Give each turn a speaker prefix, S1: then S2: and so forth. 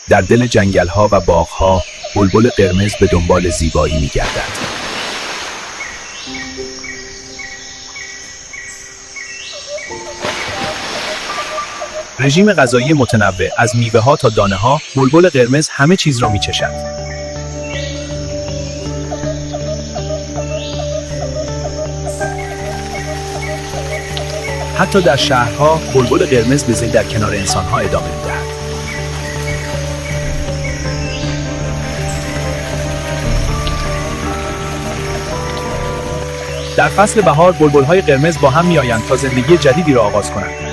S1: در دل جنگل‌ها و باغ‌ها بلبل قرمز به دنبال زیبایی می‌گردد. رژیم غذایی متنوع از میوه‌ها تا دانه‌ها، بلبل قرمز همه چیز را می‌چشد. حتی در شهرها، بلبل قرمز به زی در کنار انسان‌ها ادامه می‌دهد. در فصل بهار، بلبل‌های قرمز با هم می‌آیند تا زندگی جدیدی را آغاز کنند.